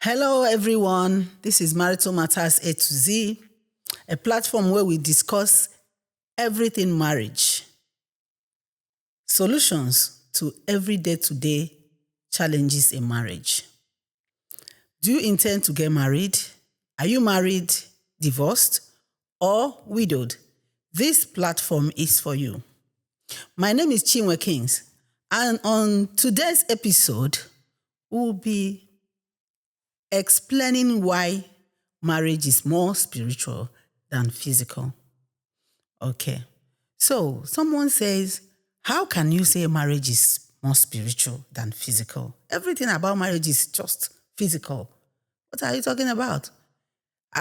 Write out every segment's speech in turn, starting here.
Hello, everyone. This is Marital Matterz A to Z, a platform where we discuss everything marriage, solutions to every day-to-day challenges in marriage. Do you intend to get married? Are you married, divorced, or widowed? This platform is for you. My name is Chinwe Kings, and on today's episode, we'll be explaining why marriage is more spiritual than physical. Okay, so someone says, how can you say marriage is more spiritual than physical? Everything about marriage is just physical. What are you talking about?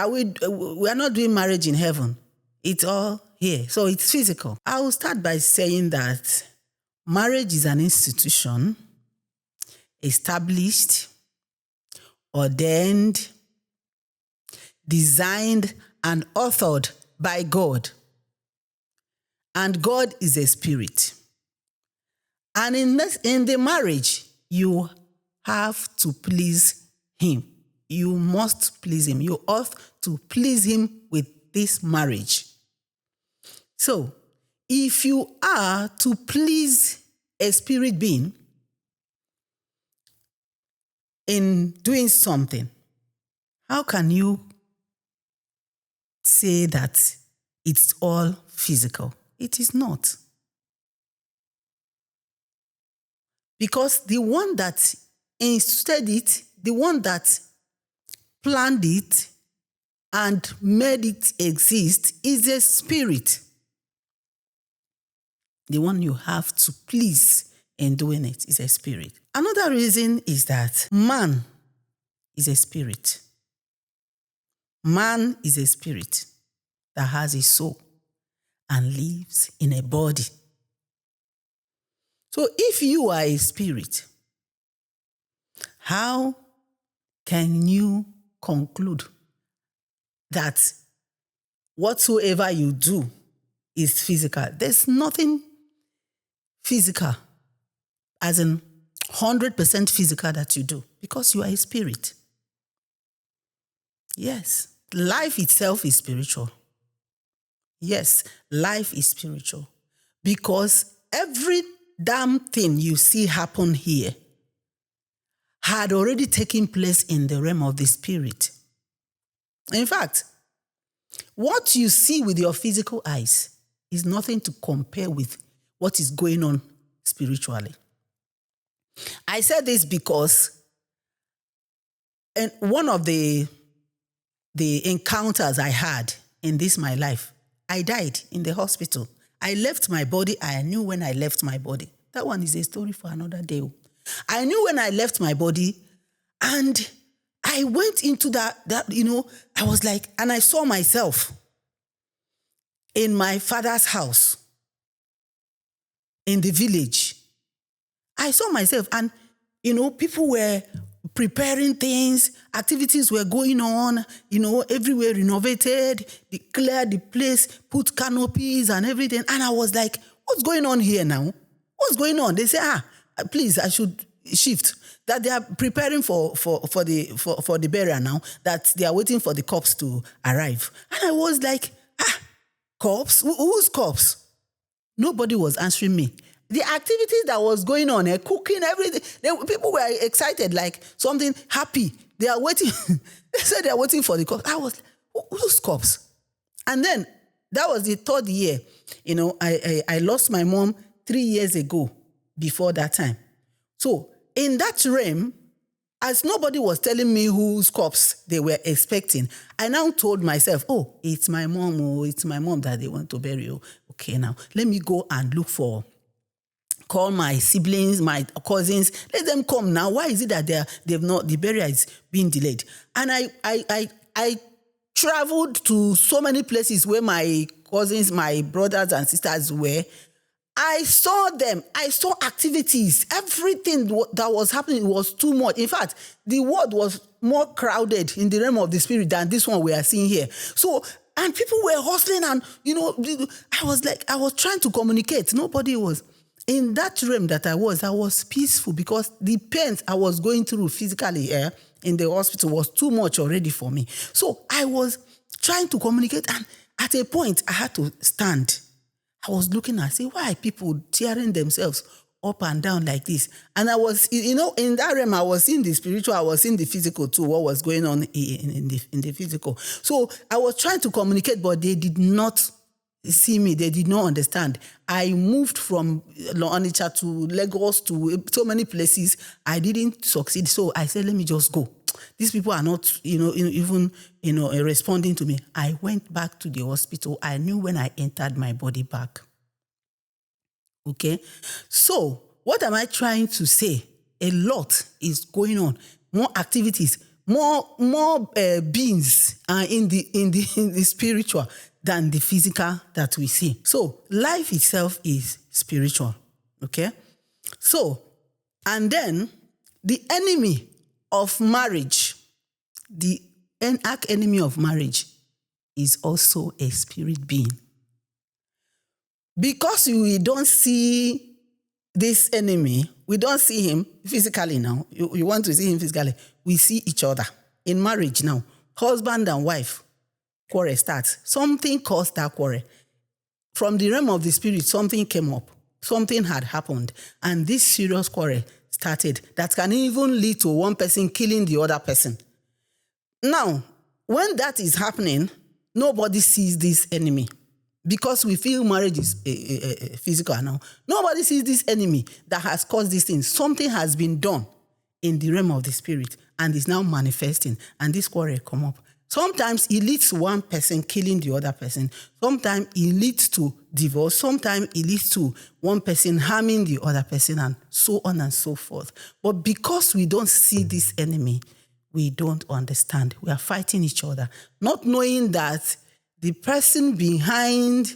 We are not doing marriage in heaven. It's all here, so it's physical. I will start by saying that marriage is an institution established, ordained, designed, and authored by God. And God is a spirit. And in the marriage, you have to please Him. You must please Him. You ought to please Him with this marriage. So, if you are to please a spirit being in doing something, how can you say that it's all physical? It is not. Because the one that instituted it, the one that planned it and made it exist is a spirit. The one you have to please in doing it is a spirit. Another reason is that man is a spirit. Man is a spirit that has a soul and lives in a body. So if you are a spirit, how can you conclude that whatsoever you do is physical? There's nothing physical, as in 100% physical that you do, because you are a spirit. Yes, life itself is spiritual. Yes, life is spiritual, because every damn thing you see happen here had already taken place in the realm of the spirit. In fact, what you see with your physical eyes is nothing to compare with what is going on spiritually. I said this because in one of the encounters I had in this my life, I died in the hospital. I left my body. I knew when I left my body. That one is a story for another day. I knew when I left my body, and I went into that I was like, and I saw myself in my father's house in the village. I saw myself, and people were preparing things, activities were going on, everywhere renovated, they cleared the place, put canopies and everything. And I was like, what's going on here now? What's going on? They say, please, I should shift. That they are preparing for the burial now, that they are waiting for the corpse to arrive. And I was like, corpse? Whose corpse? Nobody was answering me. The activities that was going on, cooking, everything, people were excited, like something happy. They are waiting. They said they are waiting for the corpse. I was like, whose corpse? And then that was the third year. I lost my mom 3 years ago before that time. So in that realm, as nobody was telling me whose corpse they were expecting, I now told myself, it's my mom. It's my mom that they want to bury. Okay, now let me go and call my siblings, my cousins, let them come now. Why is it that the burial is being delayed? And I traveled to so many places where my cousins, my brothers and sisters were. I saw them. I saw activities. Everything that was happening was too much. In fact, the world was more crowded in the realm of the spirit than this one we are seeing here. So, and people were hustling, and I was trying to communicate. Nobody was. in that realm that I was peaceful because the pains I was going through physically in the hospital was too much already for me. So I was trying to communicate, and at a point I had to stand. I was looking and say, why are people tearing themselves up and down like this? And I was, in that realm, I was in the spiritual, I was in the physical too, what was going on in the physical. So I was trying to communicate, but they did not see me. They did not understand. I moved from Onitsha to Lagos to so many places. I didn't succeed. So I said, let me just go. These people are not, even responding to me. I went back to the hospital. I knew when I entered my body back. Okay? So what am I trying to say? A lot is going on. More activities, more beings in the spiritual than the physical that we see. So life itself is spiritual. Okay? So, and then the enemy of marriage, the arch enemy of marriage is also a spirit being. Because we don't see this enemy, we don't see him physically now. You want to see him physically. We see each other. In marriage now, husband and wife, quarrel starts. Something caused that quarrel. From the realm of the spirit, something came up. Something had happened. And this serious quarrel started that can even lead to one person killing the other person. Now, when that is happening, nobody sees this enemy because we feel marriage is physical now. Nobody sees this enemy that has caused this thing. Something has been done in the realm of the spirit and is now manifesting, and this quarrel come up. Sometimes it leads to one person killing the other person. Sometimes it leads to divorce. Sometimes it leads to one person harming the other person, and so on and so forth. But because we don't see this enemy, we don't understand. We are fighting each other, not knowing that the person behind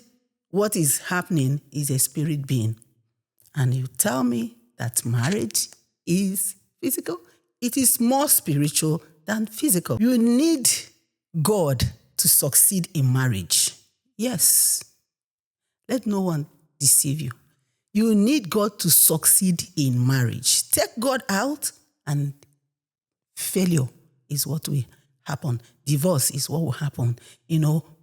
what is happening is a spirit being. And you tell me that marriage is physical? It is more spiritual than physical. You need God to succeed in marriage. Yes. Let no one deceive you. You need God to succeed in marriage. Take God out and failure is what will happen. Divorce is what will happen.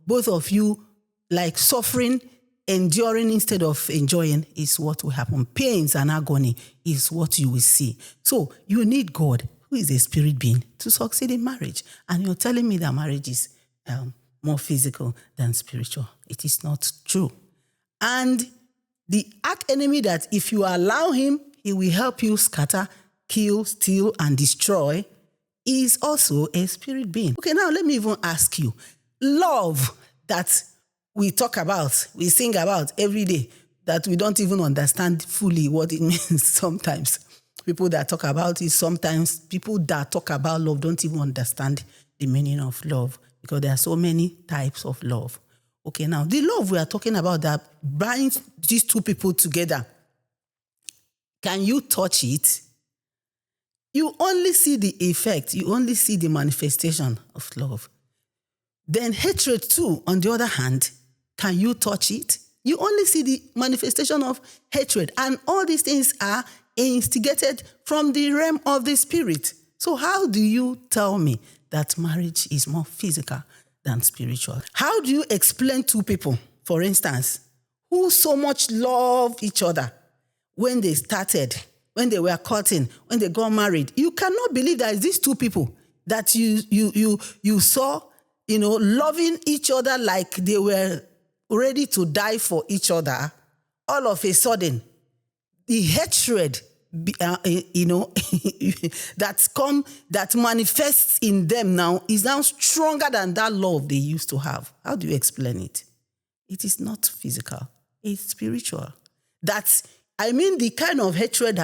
Both of you like suffering, enduring instead of enjoying is what will happen. Pains and agony is what you will see. So you need God, who is a spirit being, to succeed in marriage. And you're telling me that marriage is more physical than spiritual. It is not true. And the arch enemy that if you allow him, he will help you scatter, kill, steal, and destroy, is also a spirit being. Okay, now let me even ask you, love that we talk about, we sing about every day, that we don't even understand fully what it means sometimes. People that talk about it, sometimes people that talk about love don't even understand the meaning of love because there are so many types of love. Okay, now the love we are talking about that binds these two people together, can you touch it? You only see the effect, you only see the manifestation of love. Then hatred too, on the other hand, can you touch it? You only see the manifestation of hatred. And all these things are instigated from the realm of the spirit. So how do you tell me that marriage is more physical than spiritual? How do you explain two people, for instance, who so much love each other when they started, when they were courting, when they got married? You cannot believe that these two people that you saw, loving each other like they were ready to die for each other. All of a sudden, the hatred, that manifests in them now is now stronger than that love they used to have. How do you explain it? It is not physical. It's spiritual. The kind of hatred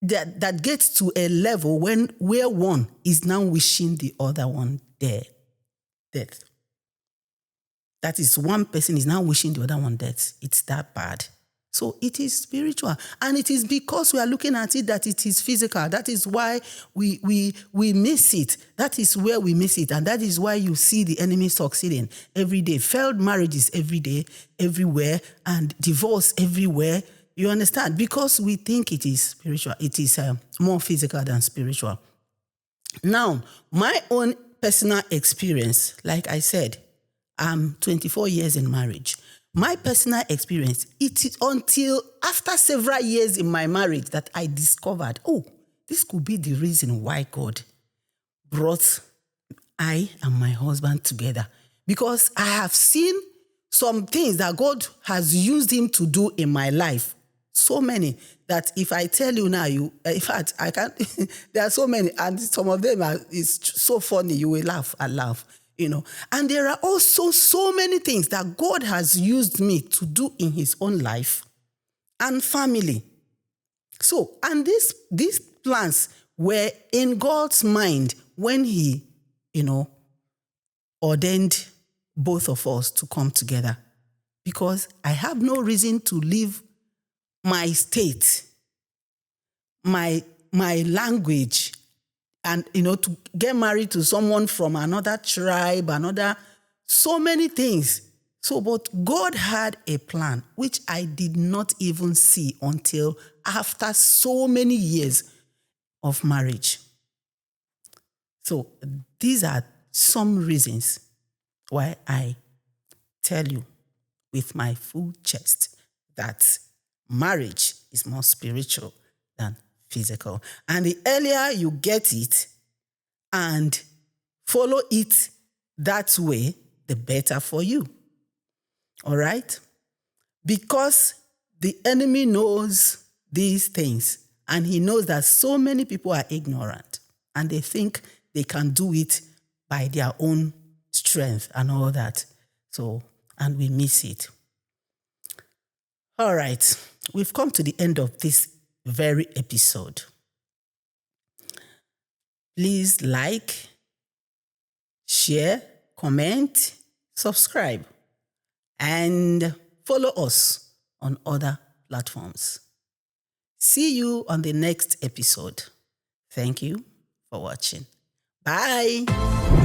that gets to a level where one is now wishing the other one death. That is, one person is now wishing the other one death. It's that bad. So it is spiritual. And it is because we are looking at it that it is physical. That is why we miss it. That is where we miss it. And that is why you see the enemy succeeding every day. Failed marriages every day, everywhere, and divorce everywhere. You understand? Because we think it is spiritual. It is more physical than spiritual. Now, my own personal experience, like I said, I'm 24 years in marriage. My personal experience, it is until after several years in my marriage that I discovered, this could be the reason why God brought I and my husband together. Because I have seen some things that God has used him to do in my life. So many that if I tell you now, in fact, I can't, there are so many, and some of them is so funny, you will laugh and laugh, And there are also so many things that God has used me to do in his own life and family. So, and these plans were in God's mind when he, ordained both of us to come together. Because I have no reason to leave my state, my language, and, to get married to someone from another tribe, so many things. So, but God had a plan, which I did not even see until after so many years of marriage. So, these are some reasons why I tell you with my full chest that marriage is more spiritual than physical. And the earlier you get it and follow it that way, the better for you. All right? Because the enemy knows these things, and he knows that so many people are ignorant and they think they can do it by their own strength and all that. So, and we miss it. All right, we've come to the end of this very episode. Please like, share, comment, subscribe, and follow us on other platforms. See you on the next episode. Thank you for watching. Bye.